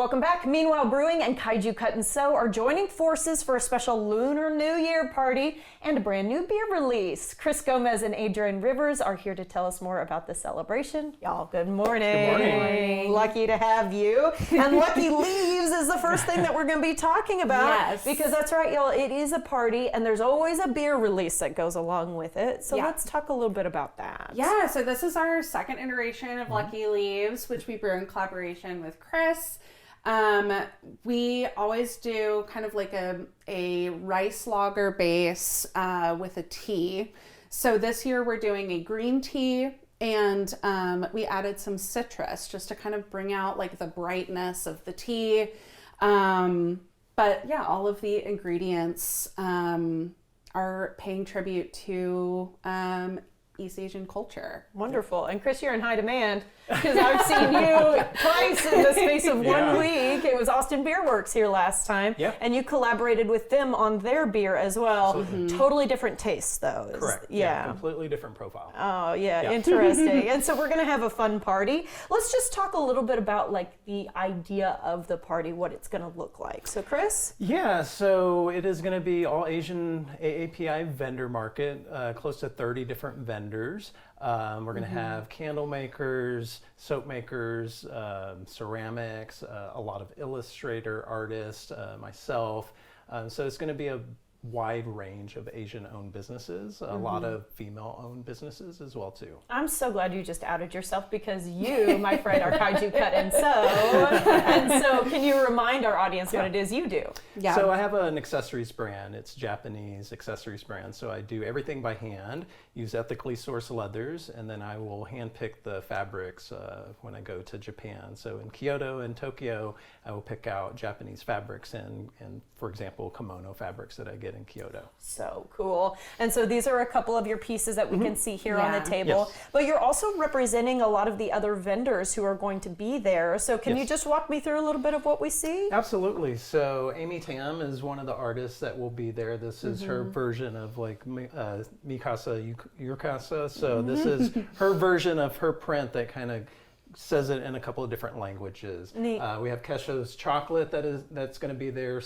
Welcome back. Meanwhile Brewing and Kaiju Cut Sew are joining forces for a special Lunar New Year party and a brand new beer release. Chris Gomez and Adrian Rivers are here to tell us more about the celebration. Y'all, good morning. Good morning. Lucky to have you. And Lucky Leaves is the first thing that we're going to be talking about. Yes. Because that's right, y'all. It is a party and there's always a beer release that goes along with it. So let's talk a little bit about that. Yeah, so this is our second iteration of Lucky Leaves, which we brew in collaboration with Chris. We always do kind of like a rice lager base with a tea. So this year we're doing a green tea, and we added some citrus just to kind of bring out like the brightness of the tea. But yeah, all of the ingredients are paying tribute to East Asian culture. Wonderful. And Chris, you're in high demand because I've seen you twice in the space of 1 week. It was Austin Beer Works here last time. Yeah. And you collaborated with them on their beer as well. Absolutely. Totally different tastes though. Correct. Yeah. Completely different profile. Oh yeah, interesting. And so we're going to have a fun party. Let's just talk a little bit about like the idea of the party, what it's going to look like. So Chris? Yeah, so it is going to be all Asian AAPI vendor market, close to 30 different vendors. We're going to have candle makers, soap makers, ceramics, a lot of illustrator artists, myself. So it's going to be a wide range of Asian-owned businesses, a lot of female-owned businesses as well too. I'm so glad you just outed yourself because you, my friend, are Kaiju Cut and Sew. And so can you remind our audience what it is you do? Yeah. So I have an accessories brand. It's Japanese accessories brand. So I do everything by hand, use ethically sourced leathers, and then I will hand pick the fabrics when I go to Japan. So in Kyoto and Tokyo, I will pick out Japanese fabrics and for example, kimono fabrics that I get in Kyoto. So cool. And so these are a couple of your pieces that we can see here on the table. Yes. But you're also representing a lot of the other vendors who are going to be there. So can you just walk me through a little bit of what we see? Absolutely. So Amy Tam is one of the artists that will be there. This is her version of like Mikasa Yukasa. So this is her version of her print that kind of says it in a couple of different languages. Neat. We have Kesho's chocolate that's going to be there.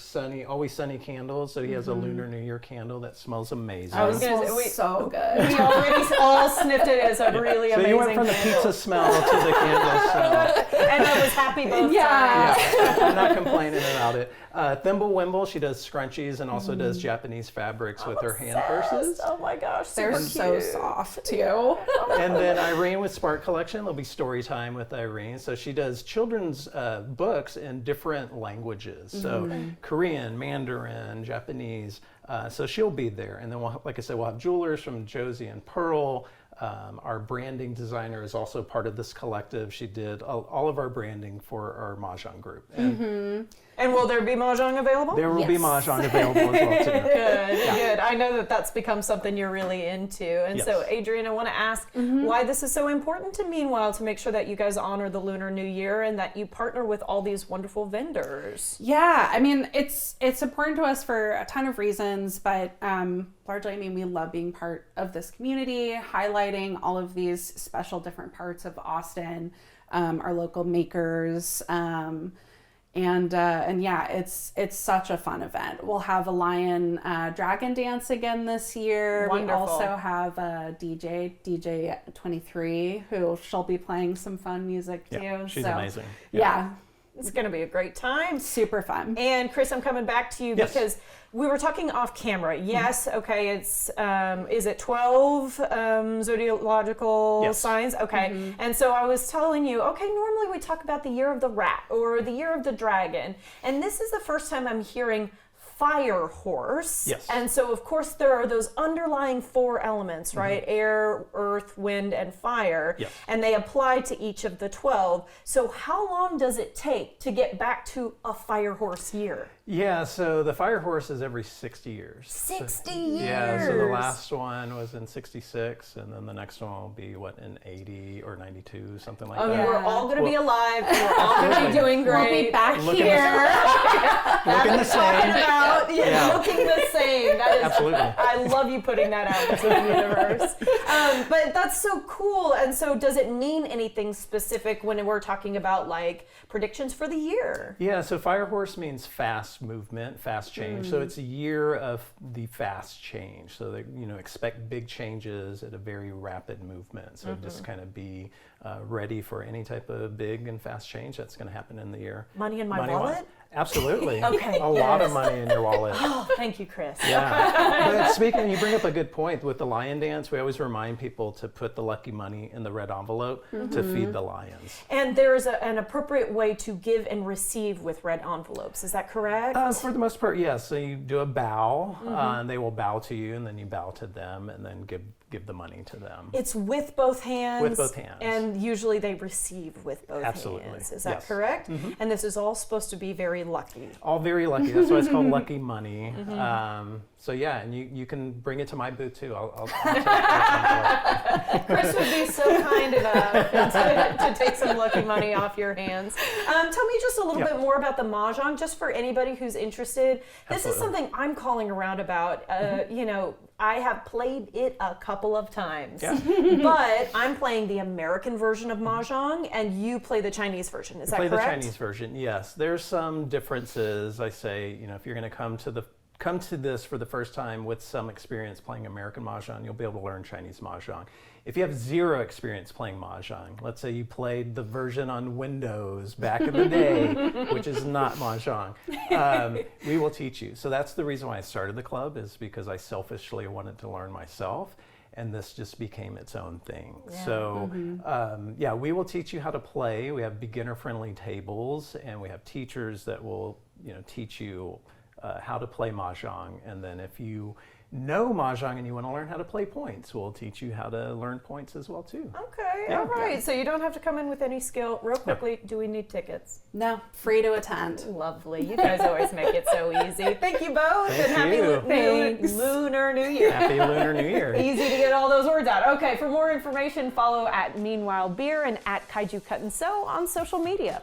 Always sunny candles. So he has a Lunar New Year candle that smells amazing. I was going to say, so good. we already all sniffed it as a really so amazing you went from the pizza smell to the candle smell. And I was happy both times. Yeah, I'm not complaining about it. Thimblewimble, she does scrunchies and also does Japanese fabrics with her hand purses. Oh my gosh, They're so soft too. And then Irene with Spark Collection, there'll be story time with Irene. So she does children's books in different languages. So Korean, Mandarin, Japanese. So she'll be there. And then like I said, we'll have jewelers from Josie and Pearl. Our branding designer is also part of this collective. She did all of our branding for our Mahjong group. And will there be Mahjong available? There will be Mahjong available as well too. Good. I know that that's become something you're really into. And so Adrian, I want to ask why this is so important to Meanwhile to make sure that you guys honor the Lunar New Year and that you partner with all these wonderful vendors. Yeah, I mean, it's important to us for a ton of reasons, but largely, I mean, we love being part of this community, highlighting all of these special different parts of Austin, our local makers, and yeah, it's such a fun event. We'll have a lion dragon dance again this year. Wonderful. We also have a DJ 23, who she'll be playing some fun music too. Yeah, she's so, amazing. Yeah. It's going to be a great time. Super fun. And Chris, I'm coming back to you because we were talking off camera. Yes, okay, it's, is it 12 zodiacal signs? Okay, and so I was telling you, okay, normally we talk about the year of the rat or the year of the dragon. And this is the first time I'm hearing fire horse. Yes. And so of course there are those underlying 4 elements, right? Air, earth, wind, and fire. Yes. And they apply to each of the 12. So how long does it take to get back to a fire horse year? Yeah, so the fire horse is every 60 years. 60 years? Yeah, so the years. last one was in 66, and then the next one will be, in 80 or 92, something like that. We're all going to be Well- alive, and we're all going to be doing great. We'll be back Looking here. Looking the Talking same. about Yeah. looking the same. That is, Absolutely. I love you putting that out into the universe. But that's so cool. And so, does it mean anything specific when we're talking about like predictions for the year? Yeah, so fire horse means fast movement, fast change. So it's a year of the fast change. So that, expect big changes at a very rapid movement. So just kind of be ready for any type of big and fast change that's going to happen in the year. Money in my Money-wise. wallet? Absolutely. Okay, A lot of yes. money in your wallet. Oh, thank you, Chris. Yeah. But speaking, you bring up a good point with the lion dance. We always remind people to put the lucky money in the red envelope to feed the lions. And there is an appropriate way to give and receive with red envelopes. Is that correct? For the most part, yes. So you do a bow, and they will bow to you, and then you bow to them, and then give the money to them. It's with both hands. With both hands. And usually they receive with both Absolutely. hands. Is that Yes. correct? And this is all supposed to be very lucky. All very lucky. That's why it's called lucky money. So yeah, and you can bring it to my booth too. I'll take that. Chris would be so kind enough to take some lucky money off your hands. Tell me just a little Yeah. bit more about the mahjong, just for anybody who's interested. This is Absolutely. something I'm calling around about. I have played it a couple of times, Yeah. but I'm playing the American version of mahjong, and you play the Chinese version. Is that Play correct? the Chinese version. Yes, there's some differences. I say, if you're going to come to this for the first time with some experience playing American mahjong, you'll be able to learn Chinese mahjong. If you have zero experience playing mahjong, let's say you played the version on Windows back in the day, which is not mahjong, we will teach you. So that's the reason why I started the club, is because I selfishly wanted to learn myself. And this just became its own thing. Yeah. So, we will teach you how to play. We have beginner-friendly tables, and we have teachers that will, teach you how to play mahjong. And then if you know mahjong and you want to learn how to play points, we'll teach you how to learn points as well too. Okay, Yeah. all right. So you don't have to come in with any skill. Real quickly, do we need tickets? No, free to attend. Lovely. You guys always make it so easy. Thank you both, Thank and happy you. Thanks. Lunar New Year. Happy Lunar New Year. Easy to get all those words out. Okay, for more information, follow at Meanwhile Beer and at Kaiju Cut Sew on social media.